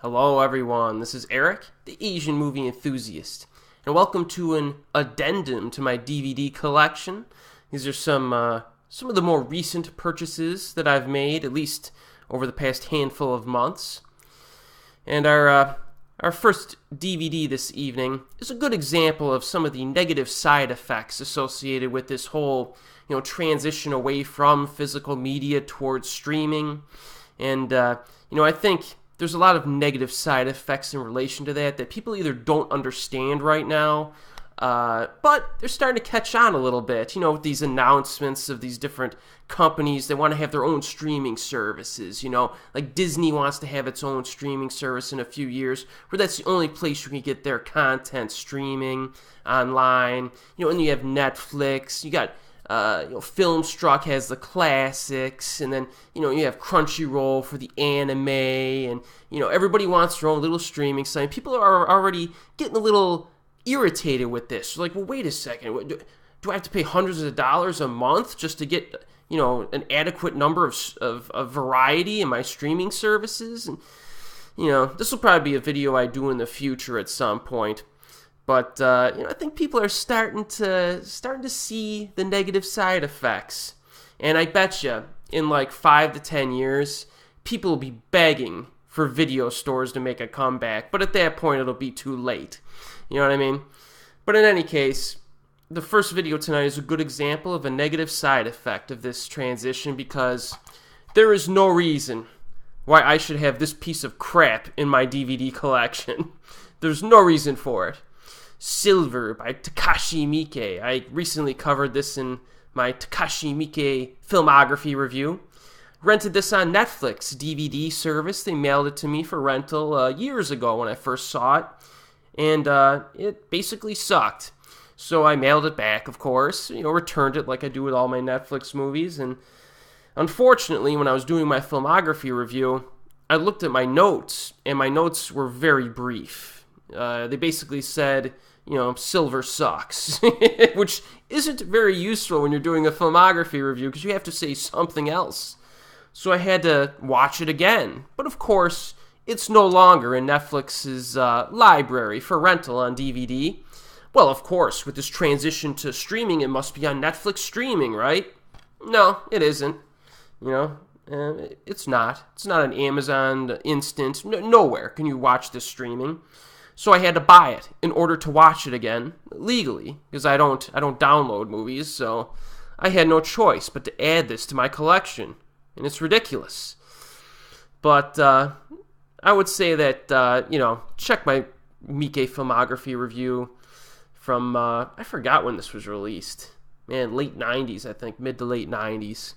Hello everyone, this is Erik, the Asian movie enthusiast, and welcome to an addendum to my DVD collection. These are some of the more recent purchases that I've made, at least over the past handful of months. And our first DVD this evening is a good example of some of the negative side effects associated with this whole, transition away from physical media towards streaming. And, I think there's a lot of negative side effects in relation to that people either don't understand right now, but they're starting to catch on a little bit, with these announcements of these different companies that want to have their own streaming services, like Disney wants to have its own streaming service in a few years, where that's the only place you can get their content streaming online, and you have Netflix, you got Filmstruck has the classics, and then, you have Crunchyroll for the anime, and, everybody wants their own little streaming site. People are already getting a little irritated with this. They're like, well, wait a second, do I have to pay hundreds of dollars a month just to get, an adequate number of variety in my streaming services? And, this will probably be a video I do in the future at some point. But I think people are starting to see the negative side effects, and I bet you in like 5 to 10 years, people will be begging for video stores to make a comeback. But at that point, it'll be too late. You know what I mean? But in any case, the first video tonight is a good example of a negative side effect of this transition, because there is no reason why I should have this piece of crap in my DVD collection. There's no reason for it. Silver by Takashi Miike. I recently covered this in my Takashi Miike filmography review. Rented this on Netflix DVD service. They mailed it to me for rental years ago when I first saw it, and it basically sucked. So I mailed it back, of course, returned it like I do with all my Netflix movies, and unfortunately, when I was doing my filmography review, I looked at my notes, and my notes were very brief. They basically said, silver sucks, which isn't very useful when you're doing a filmography review, because you have to say something else. So I had to watch it again. But of course, it's no longer in Netflix's library for rental on DVD. Well, of course, with this transition to streaming, it must be on Netflix streaming, right? No, it isn't. It's not. It's not an Amazon Instant. Nowhere can you watch this streaming. So I had to buy it in order to watch it again legally, because I don't download movies, so I had no choice but to add this to my collection, and it's ridiculous. But I would say that check my Miike filmography review from I forgot when this was released. Man, late 90s, I think, mid to late 90s.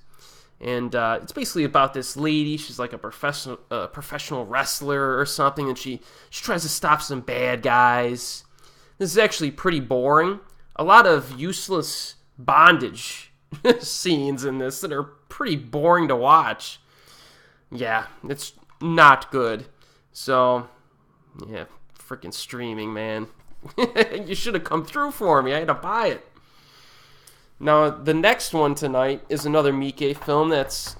And it's basically about this lady. She's like a professional wrestler or something, and she tries to stop some bad guys. This is actually pretty boring. A lot of useless bondage scenes in this that are pretty boring to watch. Yeah, it's not good. So, yeah, freaking streaming, man. You should have come through for me. I had to buy it. Now, the next one tonight is another Miike film it's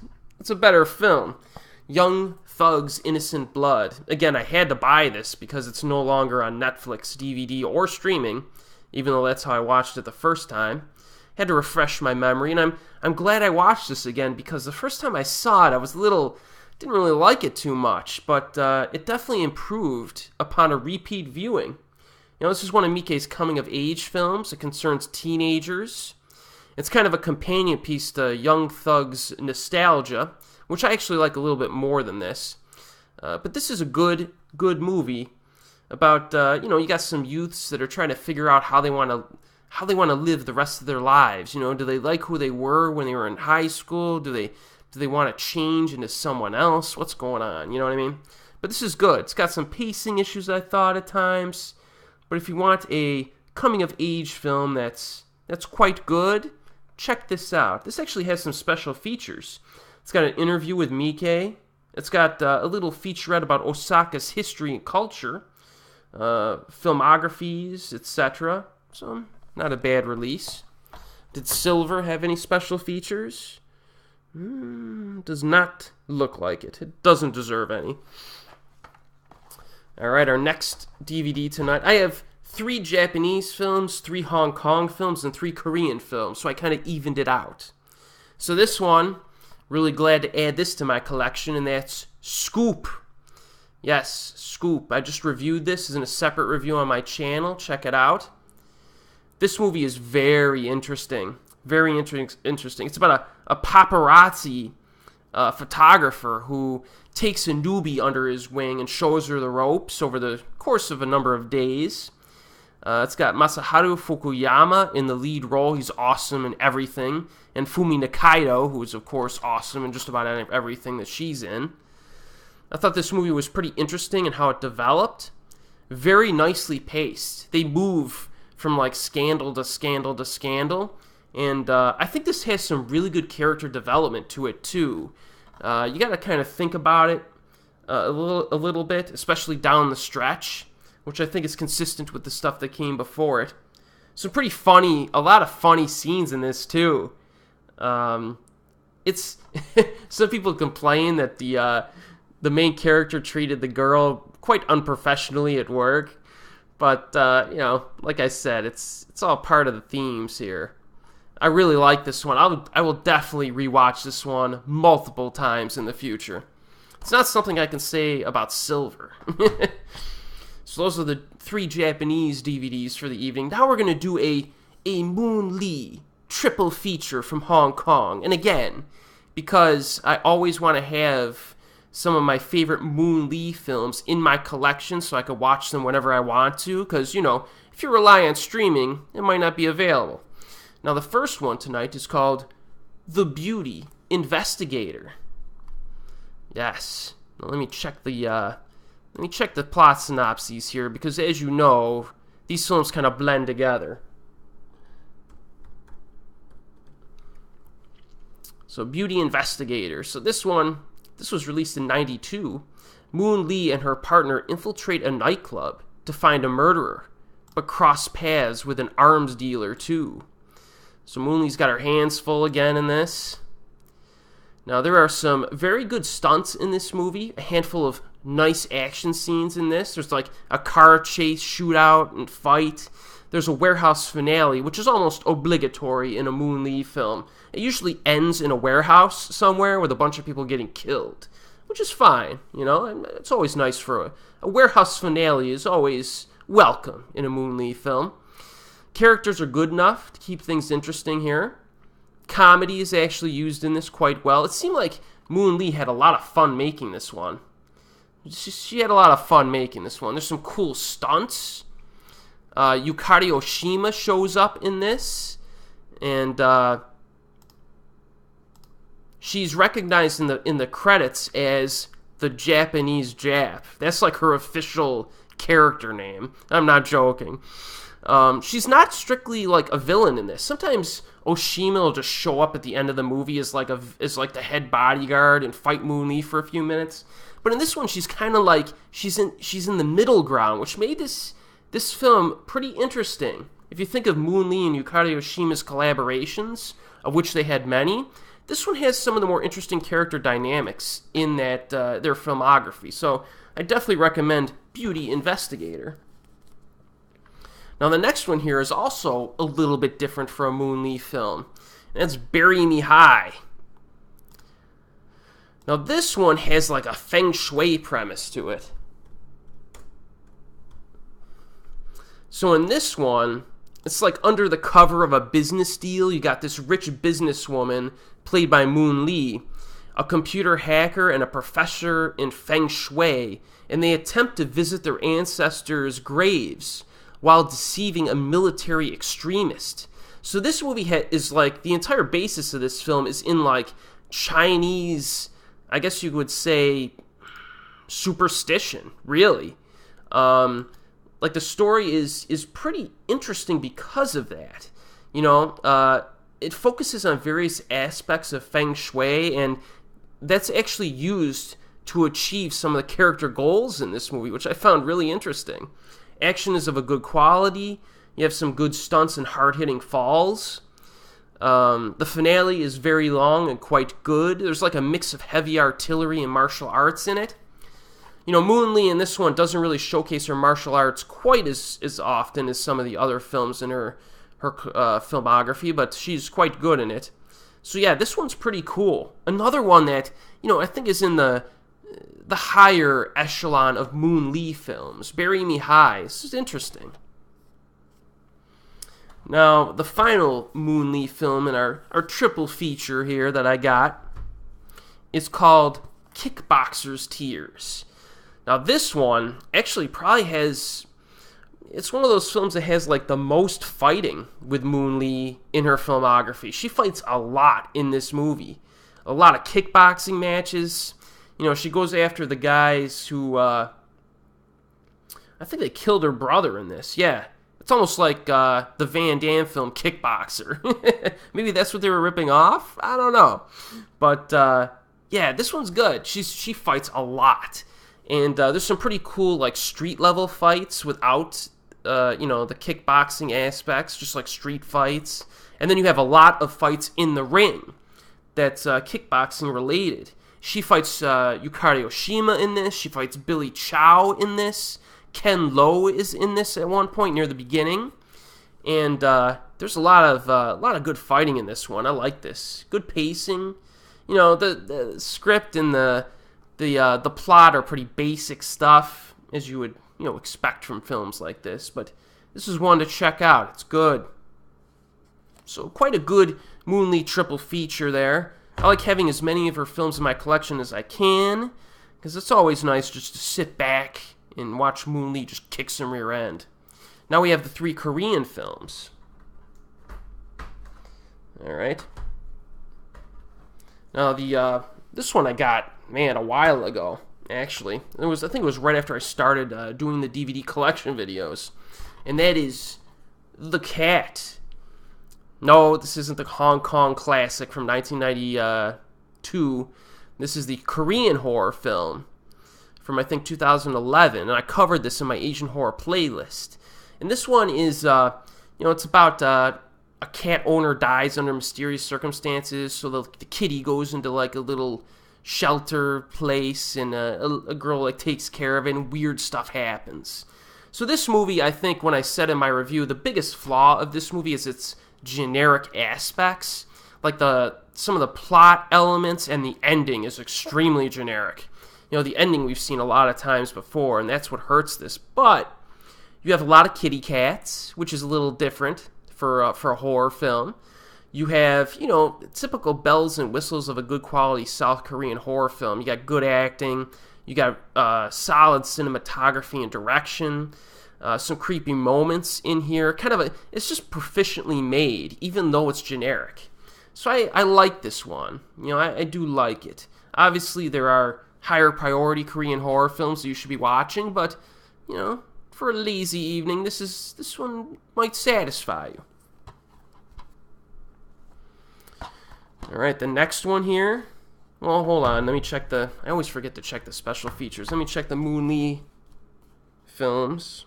a better film. Young Thug's Innocent Blood. Again, I had to buy this because it's no longer on Netflix, DVD, or streaming, even though that's how I watched it the first time. Had to refresh my memory, and I'm glad I watched this again, because the first time I saw it, I was didn't really like it too much, but it definitely improved upon a repeat viewing. This is one of Miike's coming-of-age films. It concerns teenagers. It's kind of a companion piece to Young Thug's Nostalgia, which I actually like a little bit more than this. But this is a good movie about, you got some youths that are trying to figure out how they want to live the rest of their lives. Do they like who they were when they were in high school? Do they want to change into someone else? What's going on? You know what I mean? But this is good. It's got some pacing issues, I thought, at times. But if you want a coming-of-age film that's quite good, check this out. This actually has some special features. It's got an interview with Miike. It's got a little featurette about Osaka's history and culture, filmographies, etc. So, not a bad release. Did Silver have any special features? Does not look like it. It doesn't deserve any. Alright, our next DVD tonight. I have 3 Japanese films, 3 Hong Kong films, and 3 Korean films, so I kind of evened it out. So this one, really glad to add this to my collection, and that's Scoop. Yes, Scoop. I just reviewed this as in a separate review on my channel. Check it out. This movie is very interesting. Very interesting. It's about a paparazzi photographer who takes a newbie under his wing and shows her the ropes over the course of a number of days. It's got Masaharu Fukuyama in the lead role. He's awesome in everything. And Fumi Nakaido, who is, of course, awesome in just about everything that she's in. I thought this movie was pretty interesting in how it developed. Very nicely paced. They move from, like, scandal to scandal to scandal. And I think this has some really good character development to it, too. You got to kind of think about it a little bit, especially down the stretch, which I think is consistent with the stuff that came before it. Some pretty funny, a lot of funny scenes in this, too. It's some people complain that the main character treated the girl quite unprofessionally at work, but you know, like I said, it's all part of the themes here. I really like this one. I will definitely rewatch this one multiple times in the future. It's not something I can say about Silver. So those are the 3 Japanese DVDs for the evening. Now we're going to do a Moon Lee triple feature from Hong Kong. And again, because I always want to have some of my favorite Moon Lee films in my collection so I can watch them whenever I want to. Because, you know, if you rely on streaming, it might not be available. Now, the first one tonight is called The Beauty Investigator. Yes. Now, let me check the plot synopses here, because as you know, these films kind of blend together. So, Beauty Investigator. So this was released in '92. Moon Lee and her partner infiltrate a nightclub to find a murderer, but cross paths with an arms dealer too. So Moon Lee's got her hands full again in this. Now, there are some very good stunts in this movie, a handful of nice action scenes in this. There's like a car chase, shootout, and fight. There's a warehouse finale, which is almost obligatory in a Moon Lee film. It usually ends in a warehouse somewhere with a bunch of people getting killed, which is fine, you know. It's always nice for a warehouse finale is always welcome in a Moon Lee film. Characters are good enough to keep things interesting here. Comedy is actually used in this quite well. It seemed like Moon Lee had a lot of fun making this one. She had a lot of fun making this one. There's some cool stunts. Yukari Oshima shows up in this. And she's recognized in the credits as the Japanese Jap. That's like her official character name. I'm not joking. She's not strictly like a villain in this. Sometimes Oshima will just show up at the end of the movie as like the head bodyguard and fight Moon Lee for a few minutes. But in this one, she's kind of like she's in the middle ground, which made this film pretty interesting. If you think of Moon Lee and Yukari Oshima's collaborations, of which they had many, this one has some of the more interesting character dynamics in that their filmography. So I definitely recommend Beauty Investigator. Now, the next one here is also a little bit different for a Moon Lee film. And that's Bury Me High. Now, this one has like a feng shui premise to it. So in this one, it's like under the cover of a business deal. You got this rich businesswoman, played by Moon Lee, a computer hacker, and a professor in feng shui. And they attempt to visit their ancestors' graves while deceiving a military extremist. So this movie is like, the entire basis of this film is in like Chinese, I guess you would say, superstition, really. Like the story is pretty interesting because of that. You know, it focuses on various aspects of feng shui, and that's actually used to achieve some of the character goals in this movie, which I found really interesting. Action is of a good quality. You have some good stunts and hard-hitting falls. The finale is very long and quite good. There's like a mix of heavy artillery and martial arts in it. Moon Lee in this one doesn't really showcase her martial arts quite as often as some of the other films in her filmography, but she's quite good in it. So yeah, this one's pretty cool. Another one that, I think is in the higher echelon of Moon Lee films. Bury Me High. This is interesting. Now, the final Moon Lee film in our triple feature here that I got is called Kickboxers Tears. Now, this one actually probably has... It's one of those films that has, like, the most fighting with Moon Lee in her filmography. She fights a lot in this movie. A lot of kickboxing matches. She goes after the guys who... I think they killed her brother in this. Yeah. It's almost like the Van Damme film Kickboxer. Maybe that's what they were ripping off? I don't know. But, yeah, this one's good. She fights a lot. And there's some pretty cool, like, street-level fights without, the kickboxing aspects, just like street fights. And then you have a lot of fights in the ring that's kickboxing-related. She fights Yukari Oshima in this. She fights Billy Chow in this. Ken Lo is in this at one point near the beginning. And there's a lot of good fighting in this one. I like this. Good pacing. The script and the plot are pretty basic stuff, as you would expect from films like this. But this is one to check out. It's good. So quite a good Moon Lee triple feature there. I like having as many of her films in my collection as I can, because it's always nice just to sit back and watch Moon Lee just kick some rear end. Now we have the 3 Korean films. All right. Now this one I got, a while ago. Actually, I think it was right after I started doing the DVD collection videos, and that is The Cat. No, this isn't the Hong Kong classic from 1992. This is the Korean horror film from, I think, 2011, and I covered this in my Asian horror playlist. And this one is, it's about a cat owner dies under mysterious circumstances, so the kitty goes into, like, a little shelter place, and a girl, like, takes care of it, and weird stuff happens. So this movie, I think, when I said in my review, the biggest flaw of this movie is its generic aspects. Like, some of the plot elements and the ending is extremely generic. The ending we've seen a lot of times before, and that's what hurts this. But you have a lot of kitty cats, which is a little different for a horror film. You have, typical bells and whistles of a good quality South Korean horror film. You got good acting. You got solid cinematography and direction. Some creepy moments in here. It's just proficiently made, even though it's generic. So I like this one. I do like it. Obviously, there are higher priority Korean horror films that you should be watching, but, for a lazy evening, this one might satisfy you. Alright, the next one here. Well, hold on. Let me check I always forget to check the special features. Let me check the Moon Lee films.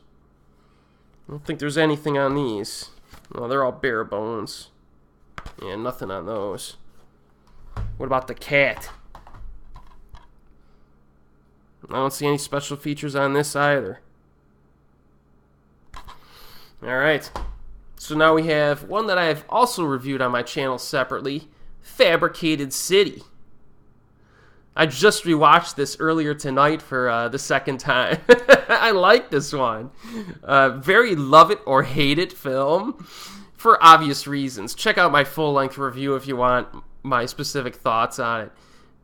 I don't think there's anything on these. No, they're all bare bones. Yeah, nothing on those. What about The Cat? I don't see any special features on this either. Alright. So now we have one that I have also reviewed on my channel separately. Fabricated City. I just rewatched this earlier tonight for the second time. I like this one. Very love it or hate it film for obvious reasons. Check out my full-length review if you want my specific thoughts on it.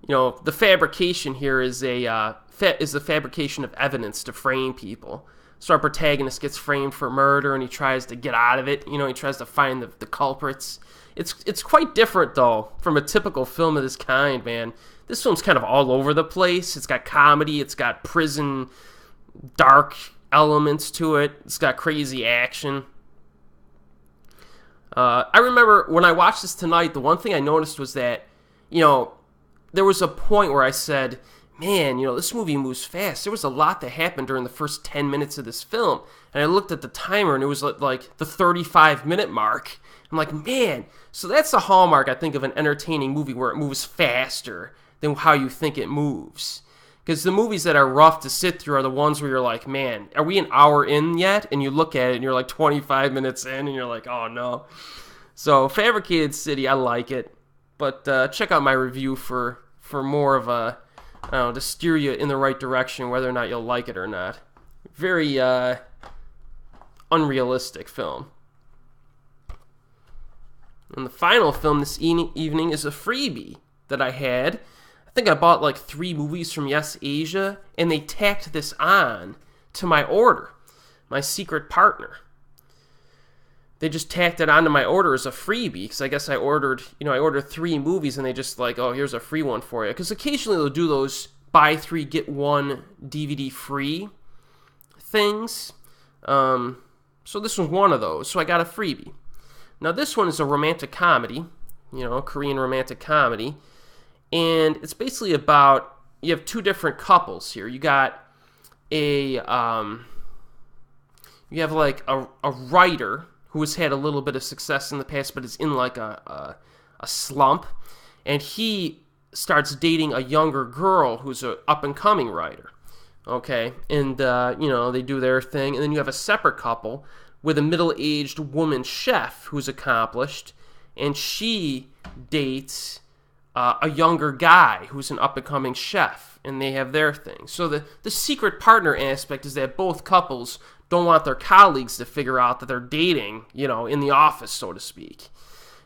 The fabrication here is the fabrication of evidence to frame people. So our protagonist gets framed for murder, and he tries to get out of it. He tries to find the culprits. It's quite different, though, from a typical film of this kind, man. This film's kind of all over the place. It's got comedy. It's got prison, dark elements to it. It's got crazy action. I remember when I watched this tonight, the one thing I noticed was that, there was a point where I said, man, this movie moves fast. There was a lot that happened during the first 10 minutes of this film. And I looked at the timer, and it was like the 35-minute mark. I'm like, man, so that's the hallmark, I think, of an entertaining movie, where it moves faster than how you think it moves. Because the movies that are rough to sit through are the ones where you're like, man, are we an hour in yet? And you look at it and you're like 25 minutes in and you're like, oh no. So Fabricated City, I like it. But check out my review for more of a, I don't know, to steer you in the right direction, whether or not you'll like it or not. Very unrealistic film. And the final film this evening is a freebie that I had. I think I bought like 3 movies from Yes Asia, and they tacked this on to my order, my secret partner. They just tacked it onto my order as a freebie, because I guess I ordered 3 movies, and they just like, oh, here's a free one for you. Because occasionally they'll do those buy 3, get 1 DVD free things. So this was one of those, so I got a freebie. Now this one is a romantic comedy, Korean romantic comedy. And it's basically about, you have 2 different couples here. You got you have like a writer who has had a little bit of success in the past, but is in like a slump. And he starts dating a younger girl who's an up-and-coming writer. Okay? And, they do their thing. And then you have a separate couple with a middle-aged woman chef who's accomplished. And she dates a younger guy who's an up-and-coming chef, and they have their thing. So the secret partner aspect is that both couples don't want their colleagues to figure out that they're dating, in the office, so to speak.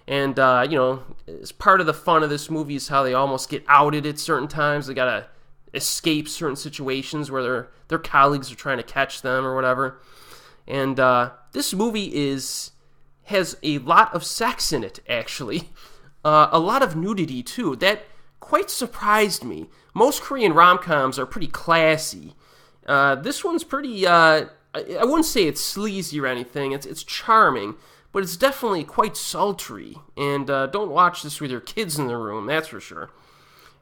And, as part of the fun of this movie is how they almost get outed at certain times. They gotta escape certain situations where their colleagues are trying to catch them or whatever. And this movie has a lot of sex in it, actually. A lot of nudity, too. That quite surprised me. Most Korean rom-coms are pretty classy. This one's pretty, I wouldn't say it's sleazy or anything. It's charming, but it's definitely quite sultry. And don't watch this with your kids in the room, that's for sure.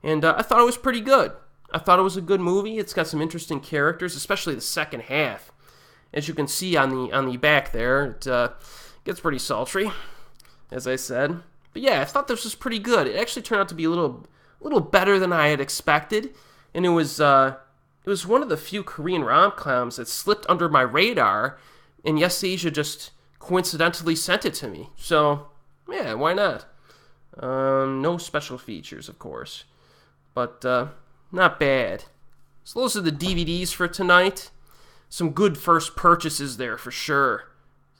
And I thought it was pretty good. I thought it was a good movie. It's got some interesting characters, especially the second half. As you can see on the back there, it gets pretty sultry, as I said. But yeah, I thought this was pretty good. It actually turned out to be a little better than I had expected, and it was one of the few Korean rom-coms that slipped under my radar, and Yes Asia just coincidentally sent it to me. So yeah, why not? No special features, of course, but not bad. So those are the DVDs for tonight. Some good first purchases there for sure.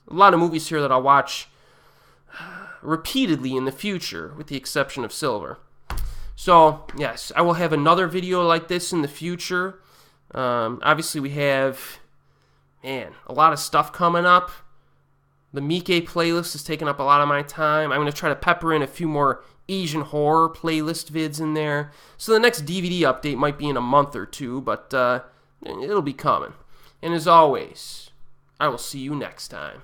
A lot of movies here that I'll watch repeatedly in the future, with the exception of Silver. So, yes, I will have another video like this in the future. Obviously, we have, a lot of stuff coming up. The Miike playlist is taking up a lot of my time. I'm going to try to pepper in a few more Asian horror playlist vids in there. So the next DVD update might be in a month or 2, but it'll be coming. And as always, I will see you next time.